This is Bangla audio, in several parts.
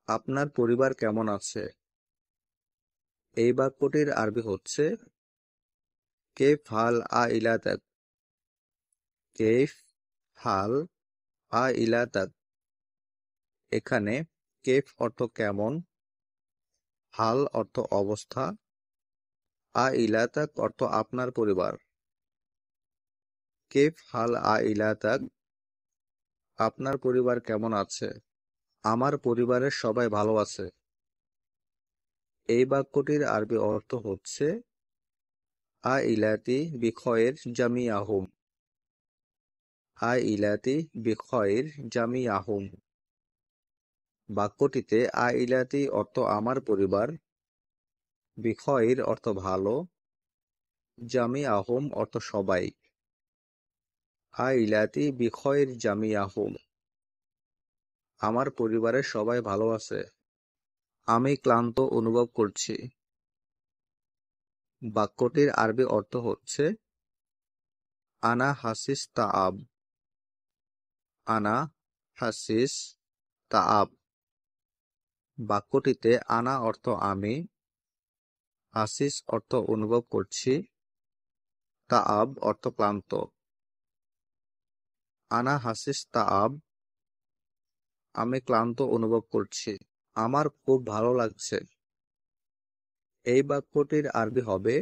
আপনার পরিবার কেমন আছে? এই বাক্যটির আরবি হচ্ছে কেফ হাল আইলাতাক। কেফ হাল আইলাতাক। এখানে কেফ অর্থ কেমন, হাল অর্থ অবস্থা, আইলাতাক অর্থ আপনার পরিবার। কেফ হাল আইলাতাক, আপনার পরিবার কেমন আছে? আমার পরিবারের সবাই ভালো আছে। এই বাক্যটির আরবি অর্থ হচ্ছে আইলাতি বিখয়ের জামিয়াহুম। আইলাতি বিখয়ের জামিয়াহুম। বাক্যটিতে আইলাতি অর্থ আমার পরিবার, বিখয়ের অর্থ ভালো, জামিয়াহুম অর্থ সবাই। আইলাতি বিখয়ের জামিয়াহুম, আমার পরিবারের সবাই ভালো আছে। আমি ক্লান্ত অনুভব করছি। বাক্যটির আরবি অর্থ হচ্ছে আনা হাসিস তাআব। আনা হাসিস তাআব। বাক্যটিতে আনা অর্থ আমি, হাসিস অর্থ অনুভব করছি, তাআব অর্থ ক্লান্ত। আনা হাসিস তাআব, আমি ক্লান্ত অনুভব করছি। আমার খুব ভালো লাগছে। এই বাক্যটির আরবি হবে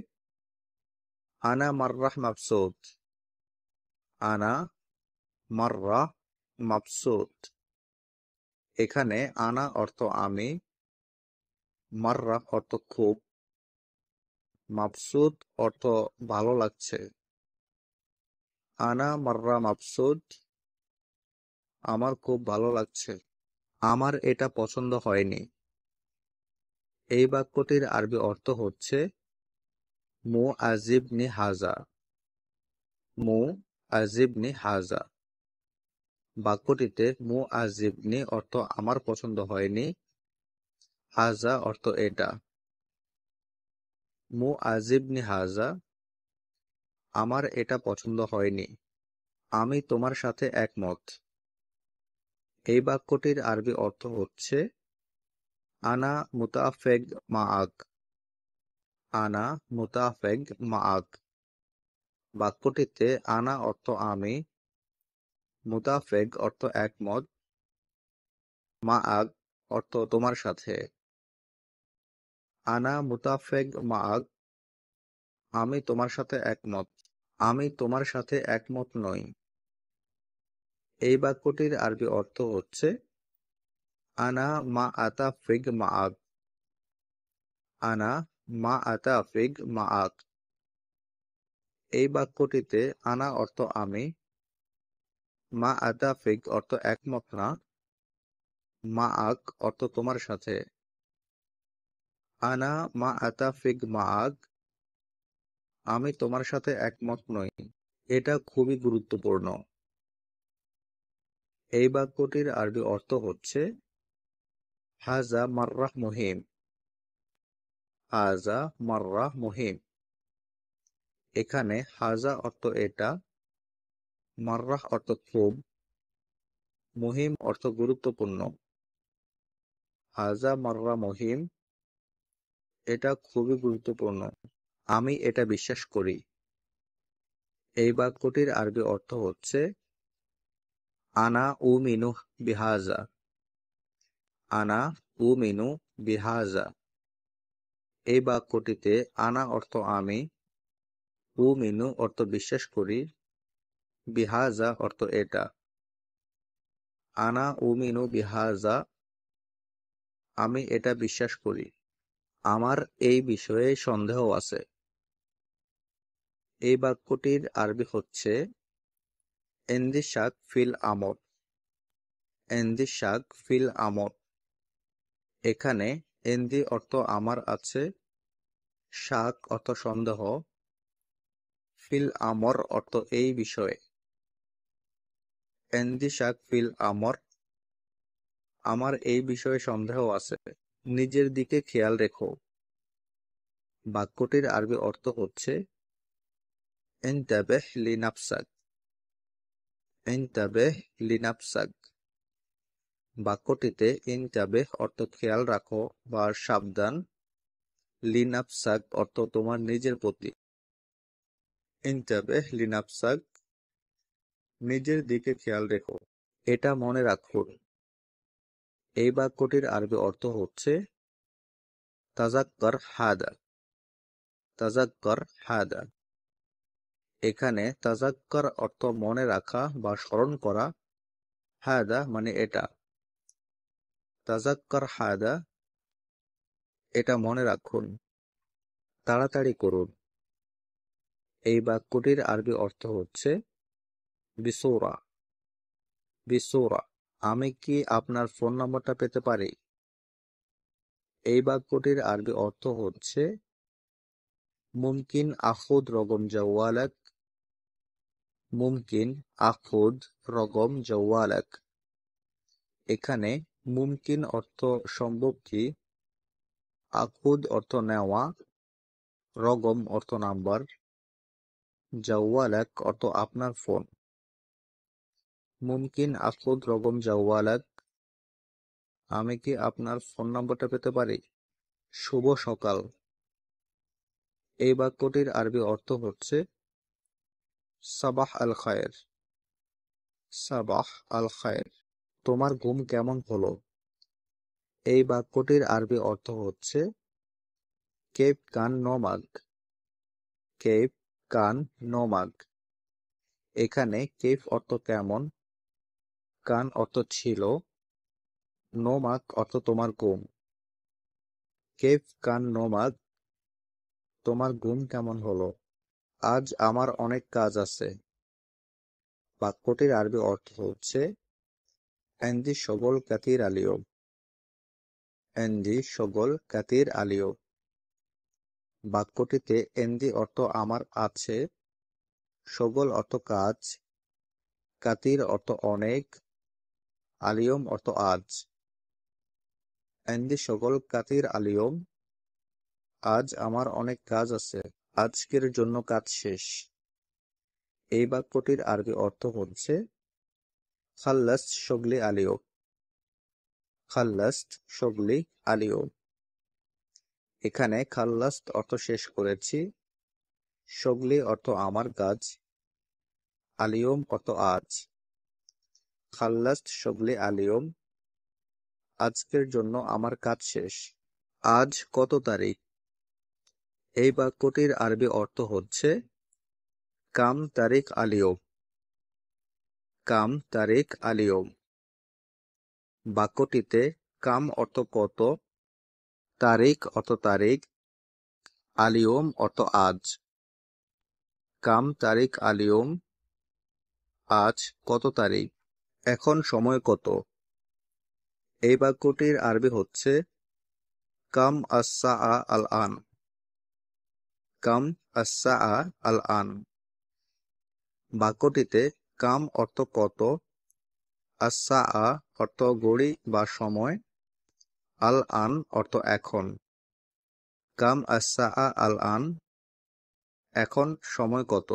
আনা মাররাহ মাবসুত। আনা মাররাহ মাবসুত। এখানে আনা অর্থ আমি, মাররাহ অর্থ খুব, মাবসুত অর্থ ভালো লাগছে। আনা মাররা মাবসুত, আমার খুব ভালো লাগছে। আমার এটা পছন্দ হয়নি। এই বাক্যটির আরবি অর্থ হচ্ছে মু আজিবনি হাজা। মু আজিবনি হাজা। বাক্যটিতে মু আজিবনি অর্থ আমার পছন্দ হয়নি, হাজা অর্থ এটা। মু আজিবনি হাজা, আমার এটা পছন্দ হয়নি। আমি তোমার সাথে একমত। এই বাক্যটির আরবি অর্থ হচ্ছে আনা মুতাফেগ মাআক। আনা মুতাফেগ মাআক। বাক্যটিতে আনা অর্থ আমি, মুতাফেগ অর্থ একমত, মাআক অর্থ তোমার সাথে। আনা মুতাফেগ মাআক, আমি তোমার সাথে একমত। আমি তোমার সাথে একমত নই। এই বাক্যটির আরবি অর্থ হচ্ছে আনা মা আতাফিগ মাআক। আনা মা আতাফিগ মাআক। এই বাক্যটিতে আনা অর্থ আমি, মা আতাফিগ অর্থ একমত না, মাআক অর্থ তোমার সাথে। আনা মা আতাফিগ মাআক, আমি তোমার সাথে একমত নই। এটা খুবই গুরুত্বপূর্ণ। এই বাক্যটির আরবি অর্থ হচ্ছে হাজা মাররাহ মুহিম। হাজা মাররাহ মুহিম। এখানে হাজা অর্থ এটা, মাররাহ অর্থ খুব, মুহিম অর্থ গুরুত্বপূর্ণ। হাজা মাররা মুহিম, এটা খুবই গুরুত্বপূর্ণ। আমি এটা বিশ্বাস করি। এই বাক্যটির আরবি অর্থ হচ্ছে আনা উমিনু বিহাজা। আনা উমিনু বিহাজা। এই বাক্যটিতে আনা অর্থ আমি, উমিনু অর্থ বিশ্বাস করি, বিহাজা অর্থ এটা। আনা উমিনু বিহাজা, আমি এটা বিশ্বাস করি। আমার এই বিষয়ে সন্দেহ আছে। এই বাক্যটির আরবি হচ্ছে এন্দি শাক ফিল আমর। এন্দি শাক ফিল আমর। এখানে এন্দি অর্থ আমার আছে, শাক অর্থ সন্দেহ, ফিল আমর অর্থ এই বিষয়ে। এন্দি শাক ফিল আমর, আমার এই বিষয়ে সন্দেহ আছে। নিজের দিকে খেয়াল রেখো। বাক্যটির আরবি অর্থ হচ্ছে ইনতাবিহ লিনাফসাক। ইনতাবিহ লিনাফসাক। বাক্যটিতে ইনতাবেহ অর্থ খেয়াল রাখো বা সাবধান, লিনাফসাক অর্থ তোমার নিজের প্রতি। ইনতাবেহ লিনাফসাক, নিজের দিকে খেয়াল রেখো, এটা মনে রাখুন। এই বাক্যটির আরবি অর্থ হচ্ছে তাজাক্কার হাদা। তাজাক্কার হাদা। এখানে তাজাক্কার অর্থ মনে রাখা বা স্মরণ করা, হাদা মানে এটা। তাজাক্কার হাদা, এটা মনে রাখুন, তাড়াতাড়ি করুন। এই বাক্যটির আরবি অর্থ হচ্ছে বিসুরা। বিসুরা, আমি কি আপনার ফোন নম্বরটা পেতে পারি? এই বাক্যটির আরবি অর্থ হচ্ছে মুমকিন আখুদ রগম জাওয়ালাক। মুমকিন আখুদ রগম জাওয়ালাক। এখানে মুমকিন অর্থ সম্ভব কি, আখুদ অর্থ নেওয়া, রগম অর্থ নাম্বার, জাওয়ালাক অর্থ আপনার ফোন। মুমকিন আখুদ রগম জাওয়ালাক, আমি কি আপনার ফোন নম্বরটা পেতে পারি? শুভ সকাল। এই বাক্যটির আরবি অর্থ হচ্ছে সাবাহ আল খায়ের। সাবাহ আল খায়ের, তোমার ঘুম কেমন হলো? এই বাক্যটির আরবি অর্থ হচ্ছে কেপ কান নোমাগ। কেপ কান নোমাগ। এখানে কেপ অর্থ কেমন, কান অর্থ ছিল, নোমাগ অর্থ তোমার ঘুম। কেপ কান নোমাগ, তোমার ঘুম কেমন হলো? আজ আমার অনেক কাজ আছে। বাক্যটির আরবি অর্থ হচ্ছে এন্দি শগল কাতির আলিয়ম। এন্দি শগল কাতির আলিয়ম। বাক্যটিতে এন্দি অর্থ আমার আছে, শগল অর্থ কাজ, কাতির অর্থ অনেক, আলিয়ম অর্থ আজ। এন্দি শগল কাতির আলিয়ম, আজ আমার অনেক কাজ আছে, আজকের জন্য কাজ শেষ। এই বাক্যটির আরবি অর্থ হচ্ছে খাল্লাস্ত শগলি আলিয়ম। খাল্লাস্ত শগলি আলিয়ম। এখানে খাল্লাস্ত অর্থ শেষ করেছি, শগলি অর্থ আমার কাজ, আলিয়ম অর্থ আজ। খাল্লাস্ত শগলি আলিয়ম, আজকের জন্য আমার কাজ শেষ। আজ কত তারিখ? এই বাক্যটির আরবি অর্থ হচ্ছে কাম তারিখ আলিয়ম। কাম তারিখ আলিয়ম। বাক্যটিতে কাম অর্থ কত, তারিখ অর্থ তারিখ, আলিয়ম অর্থ আজ। কাম তারিখ আলিয়ম, আজ কত তারিখ? এখন সময় কত? এই বাক্যটির আরবি হচ্ছে কাম আস-সাআ আল আন। কাম আস-সাআ আল আন। বাক্যটিতে কাম অর্থ কত, আস-সাআ অর্থ ঘড়ি বা সময়, আল আন অর্থ এখন। কাম আস-সাআ আল আন, এখন সময় কত?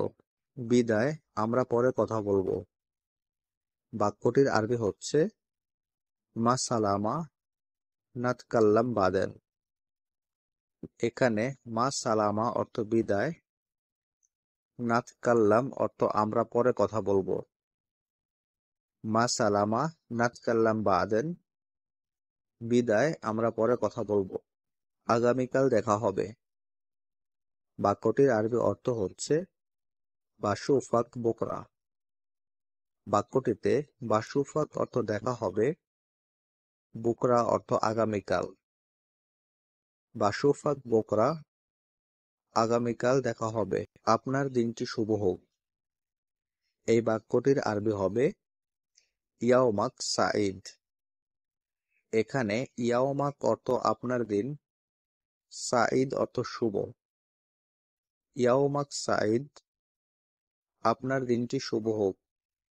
বিদায়, আমরা পরে কথা বলবো। বাক্যটির আরবি হচ্ছে মা সালামা, নাতকাল্লাম বাদেন। এখানে মা সালামা অর্থ বিদায়, নাতকাল্লাম অর্থ আমরা পরে কথা বলবো। মা সালামা নাতকাল্লাম বাদেন, বিদায়, আমরা পরে কথা বলবো। আগামীকাল দেখা হবে। বাক্যটির আরবি অর্থ হচ্ছে বাশুফাক বোকরা। বাক্যটিতে বাশুফাক অর্থ দেখা হবে, বোকরা অর্থ আগামীকাল। বাশুফাক বোকরা, আগামীকাল দেখা হবে। আপনার দিনটি শুভ হোক। এই বাক্যটির আরবি হবে ইয়াওমাক সাঈদ। এখানে ইয়াওমাক অর্থ আপনার দিন, সাঈদ অর্থ শুভ। ইয়াওমাক সাঈদ, আপনার দিনটি শুভ হোক।